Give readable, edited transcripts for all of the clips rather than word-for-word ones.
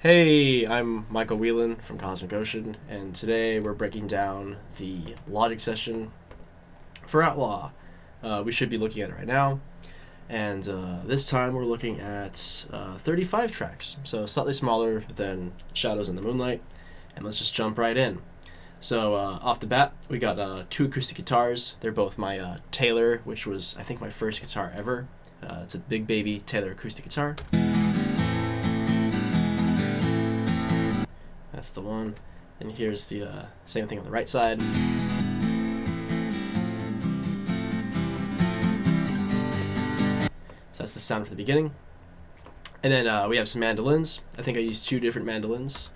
Hey, I'm Michael Whelan from Cosmic Ocean, and today we're breaking down the Logic session for Outlaw. We should be looking at it right now, and this time we're looking at 35 tracks, so slightly smaller than Shadows in the Moonlight, and let's just jump right in. So off the bat, we got two acoustic guitars. They're both my Taylor, which was, I think, my first guitar ever. It's a big baby Taylor acoustic guitar. That's the one. And here's the same thing on the right side. So that's the sound for the beginning. And then we have some mandolins. I think I used two different mandolins.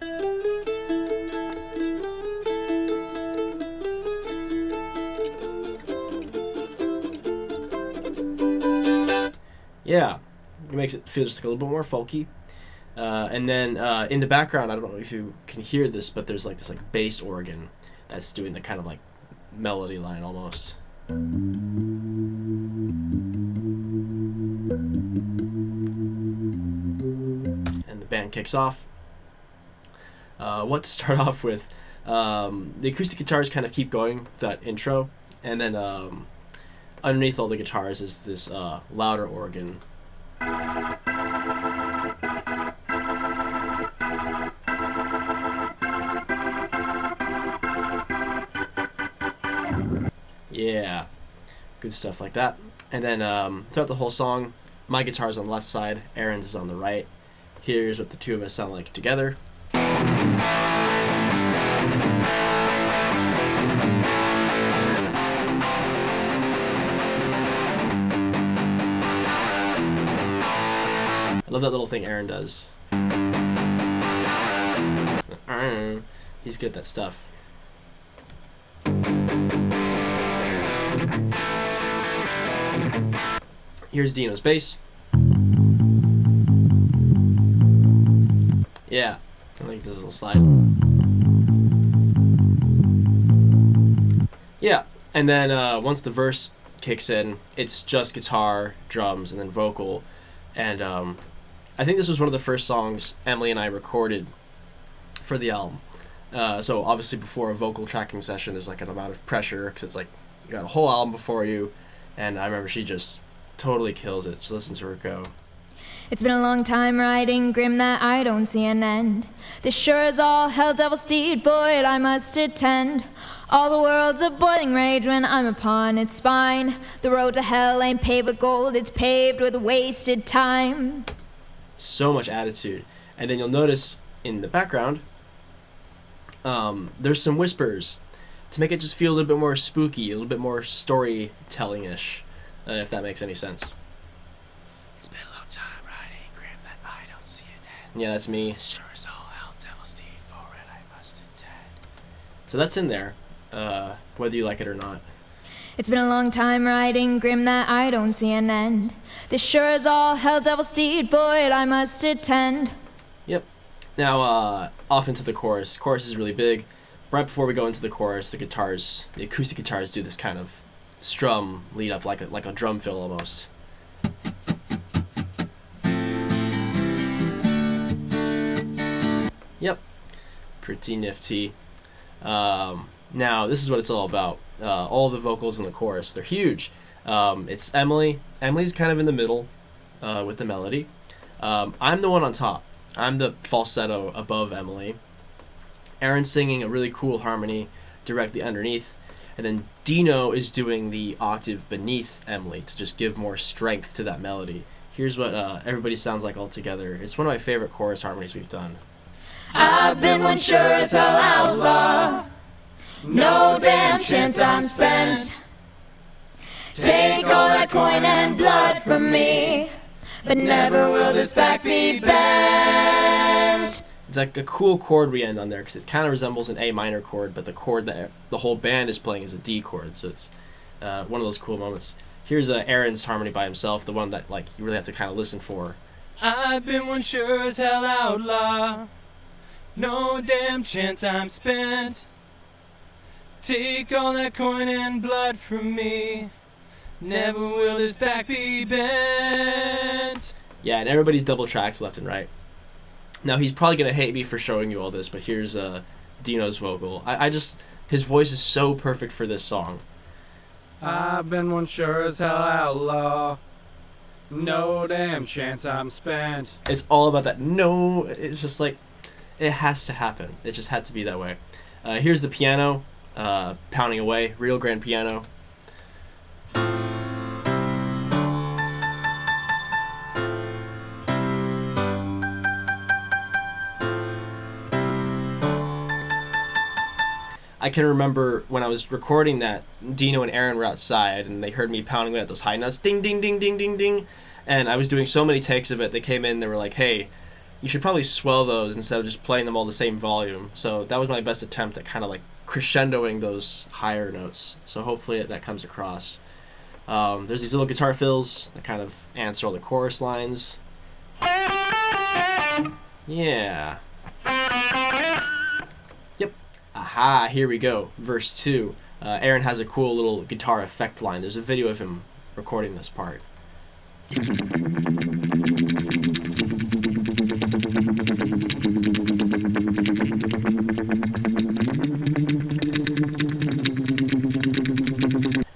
Yeah, it makes it feel just like a little bit more folky. And then in the background, I don't know if you can hear this, but there's like this bass organ that's doing the kind of like melody line almost. And the band kicks off. What to start off with? The acoustic guitars kind of keep going with that intro, and then underneath all the guitars is this louder organ. Yeah, good stuff like that. And then throughout the whole song, my guitar's on the left side, Aaron's is on the right. Here's what the two of us sound like together. I love that little thing Aaron does. He's good at that stuff. Here's Dino's bass. Yeah, I like this little slide. Yeah, and then once the verse kicks in, it's just guitar, drums, and then vocal. And I think this was one of the first songs Emily and I recorded for the album. So obviously before a vocal tracking session, there's like an amount of pressure because it's like you got a whole album before you. And I remember she just totally kills it. Just listen to her go. It's been a long time riding grim that I don't see an end. This sure is all hell, devil's steed, for it I must attend. All the world's a boiling rage when I'm upon its spine. The road to hell ain't paved with gold, it's paved with wasted time. So much attitude. And then you'll notice in the background, there's some whispers to make it just feel a little bit more spooky, a little bit more storytelling-ish, if that makes any sense. It's been a long time riding grim that I don't see an end. Yeah, that's me. Sure as all hell, devil's steed, for it I must attend. So that's in there, whether you like it or not. It's been a long time riding grim that I don't see an end. This sure is all hell, devil's steed, for it I must attend. Yep. Now, off into the chorus. Chorus is really big. Right before we go into the chorus, the acoustic guitars do this kind of strum lead up like a drum fill almost. Yep. Pretty nifty. Now, this is what it's all about. All the vocals in the chorus, they're huge. It's Emily. Emily's kind of in the middle with the melody. I'm the one on top. I'm the falsetto above Emily. Aaron's singing a really cool harmony directly underneath. And then Dino is doing the octave beneath Emily to just give more strength to that melody. Here's what everybody sounds like all together. It's one of my favorite chorus harmonies we've done. I've been one sure as hell outlaw. No damn chance I'm spent. Take all that coin and blood from me, but never will this back be bent. It's like a cool chord we end on there because it kind of resembles an A minor chord, but the chord that the whole band is playing is a D chord, so it's one of those cool moments. Here's Aaron's harmony by himself, the one that you really have to kind of listen for. I've been one sure as hell outlaw. No damn chance I'm spent. Take all that coin and blood from me. Never will this back be bent. Yeah, and everybody's double tracks left and right. Now, he's probably going to hate me for showing you all this, but here's Dino's vocal. I just... His voice is so perfect for this song. I've been one sure as hell outlaw. No damn chance I'm spent. It's all about that. No, it's just like... It has to happen. It just had to be that way. Here's the piano pounding away. Real grand piano. I can remember when I was recording that, Dino and Aaron were outside, and they heard me pounding away at those high notes, ding, ding, ding, ding, ding, ding, and I was doing so many takes of it, they came in, they were like, hey, you should probably swell those instead of just playing them all the same volume. So that was my best attempt at kind of like crescendoing those higher notes. So hopefully that comes across. There's these little guitar fills that kind of answer all the chorus lines. Yeah. Yep. Aha, here we go. Verse 2. Aaron has a cool little guitar effect line. There's a video of him recording this part.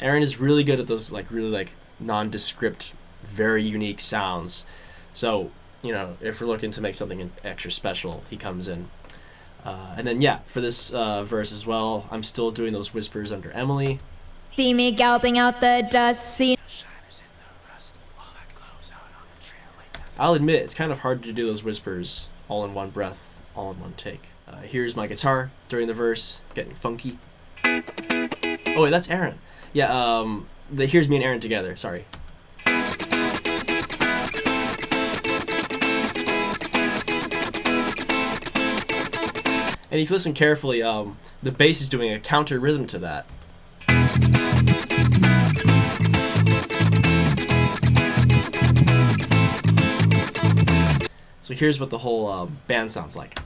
Aaron is really good at those really nondescript, very unique sounds. So, if we're looking to make something extra special, he comes in. And then, yeah, for this verse as well, I'm still doing those whispers under Emily. See me galloping out the dust, see... I'll admit, it's kind of hard to do those whispers all in one breath, all in one take. Here's my guitar during the verse, getting funky. Oh, wait, that's Aaron. Yeah, here's me and Aaron together, sorry. And if you listen carefully, the bass is doing a counter rhythm to that. So here's what the whole band sounds like.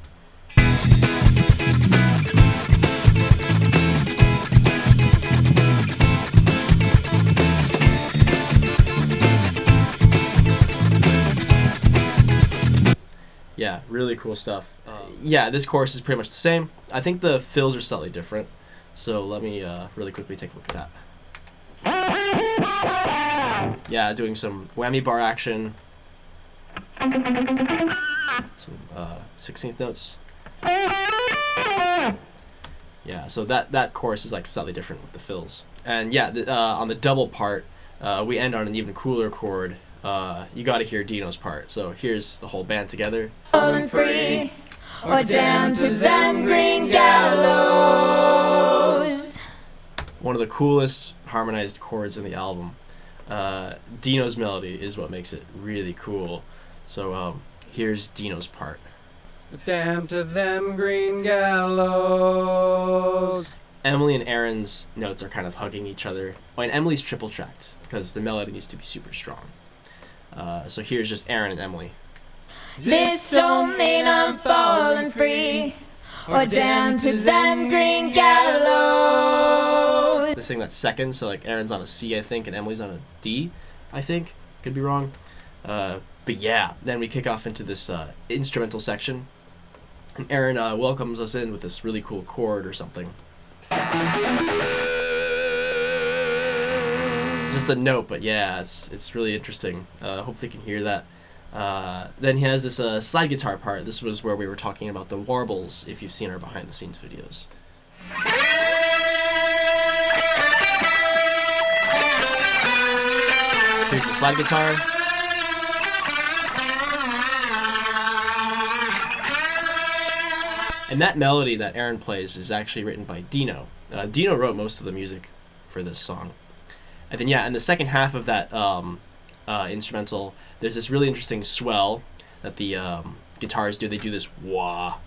Yeah, really cool stuff. Yeah, this chorus is pretty much the same. I think the fills are slightly different. So let me really quickly take a look at that. Yeah, doing some whammy bar action. Some 16th notes. Yeah, so that chorus is like slightly different with the fills. And yeah, on the double part, we end on an even cooler chord. You gotta hear Dino's part. So here's the whole band together. Falling free, or down to them green gallows. One of the coolest harmonized chords in the album. Dino's melody is what makes it really cool. So here's Dino's part. Damn to them green gallows. Emily and Aaron's notes are kind of hugging each other. Oh, and Emily's triple tracked because the melody needs to be super strong. So here's just Aaron and Emily. This don't mean I'm falling free, or down to them green gallows. They sing that second, so like Aaron's on a C, I think, and Emily's on a D, I think. Could be wrong. But yeah, then we kick off into this instrumental section. And Aaron welcomes us in with this really cool chord or something. Just a note, but yeah, it's really interesting. Hopefully you can hear that. Then he has this slide guitar part. This was where we were talking about the warbles, if you've seen our behind the scenes videos. Here's the slide guitar. And that melody that Aaron plays is actually written by Dino. Dino wrote most of the music for this song. And then, yeah, in the second half of that instrumental, there's this really interesting swell that the guitars do. They do this wah.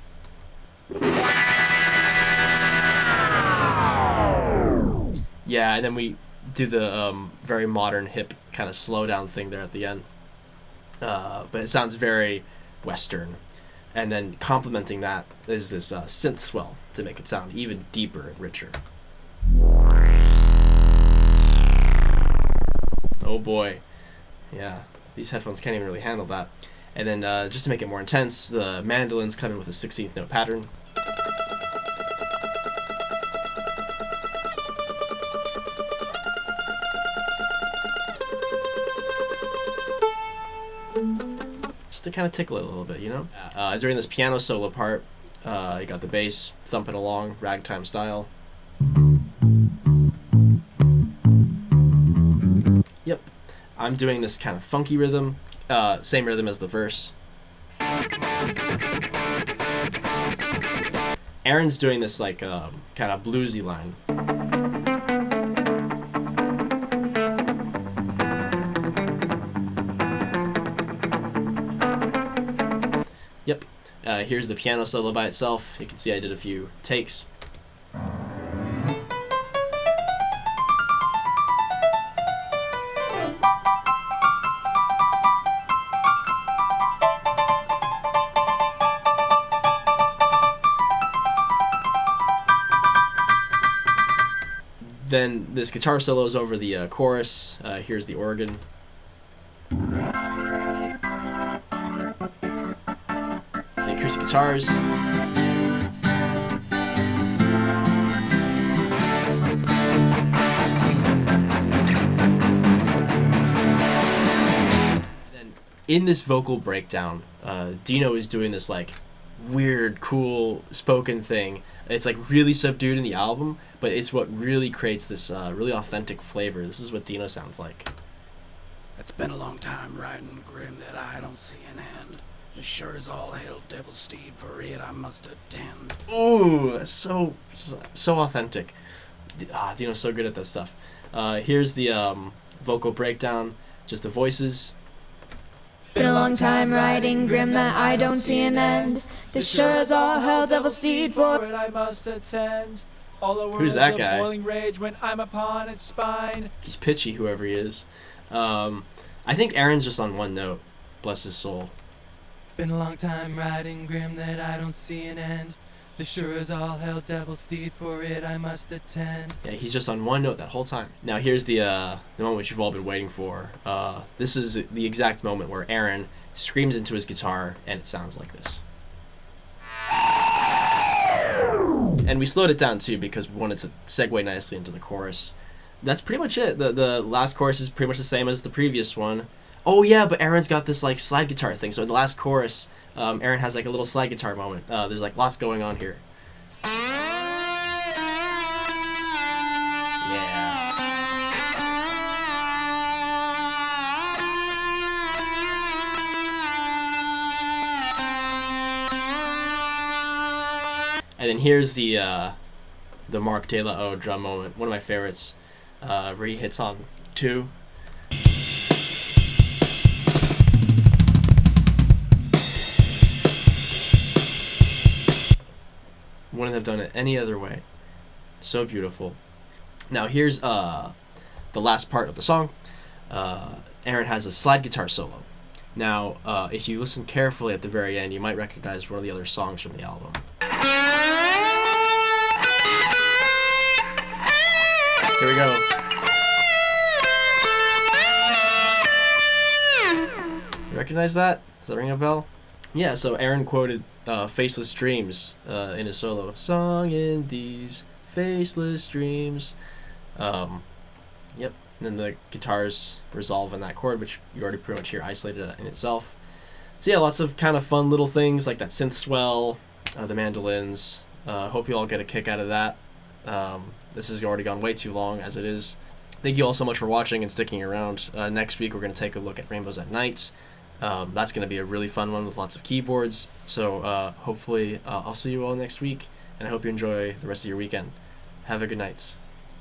Yeah, and then we do the very modern, hip kind of slow down thing there at the end. But it sounds very Western. And then complementing that is this synth swell to make it sound even deeper and richer. Oh boy. Yeah, these headphones can't even really handle that. And then just to make it more intense, the mandolins come in with a 16th note pattern. Just to kind of tickle it a little bit, you know? During this piano solo part, you got the bass thumping along, ragtime style. Yep, I'm doing this kind of funky rhythm, same rhythm as the verse. Aaron's doing this like kind of bluesy line. Yep, here's the piano solo by itself. You can see I did a few takes. Then this guitar solo is over the chorus. Here's the organ. The acoustic guitars. And in this vocal breakdown, Dino is doing this like weird, cool spoken thing. It's like really subdued in the album, but it's what really creates this really authentic flavor. This is what Dino sounds like. It's been a long time riding grim that I don't see an end. As sure as all hell devil's steed, for it I must attend. Ooh, that's so authentic. Dino's so good at that stuff. Here's the vocal breakdown, just the voices. Been a long time riding grim that I don't see an end. This sure as all hell devil's steed, for it I must attend. All the Who's that guy? Of boiling rage when I'm upon its spine. He's pitchy, whoever he is. I think Aaron's just on one note. Bless his soul. Been a long time riding grim that I don't see an end. The sure as all hell devil's steed, for it I must attend. Yeah, he's just on one note that whole time. Now here's the moment which you've all been waiting for. This is the exact moment where Aaron screams into his guitar and it sounds like this. And we slowed it down too because we wanted to segue nicely into the chorus. That's pretty much it. The last chorus is pretty much the same as the previous one. Oh yeah, but Aaron's got this like slide guitar thing. So in the last chorus, Aaron has like a little slide guitar moment. There's like lots going on here. Yeah. And then here's the Mark De La O drum moment, one of my favorites, where he hits on 2. Wouldn't have done it any other way. So beautiful. Now here's the last part of the song. Aaron has a slide guitar solo. Now, if you listen carefully at the very end, you might recognize one of the other songs from the album. Here we go. You recognize that? Does that ring a bell? Yeah, so Aaron quoted Faceless Dreams in his solo. Song in these faceless dreams. Yep. And then the guitars resolve in that chord, which you already pretty much hear isolated in itself. So yeah, lots of kind of fun little things like that synth swell, the mandolins. Hope you all get a kick out of that. This has already gone way too long as it is. Thank you all so much for watching and sticking around. Next week we're going to take a look at Rainbows at Night. That's going to be a really fun one with lots of keyboards. So hopefully I'll see you all next week, and I hope you enjoy the rest of your weekend. Have a good night.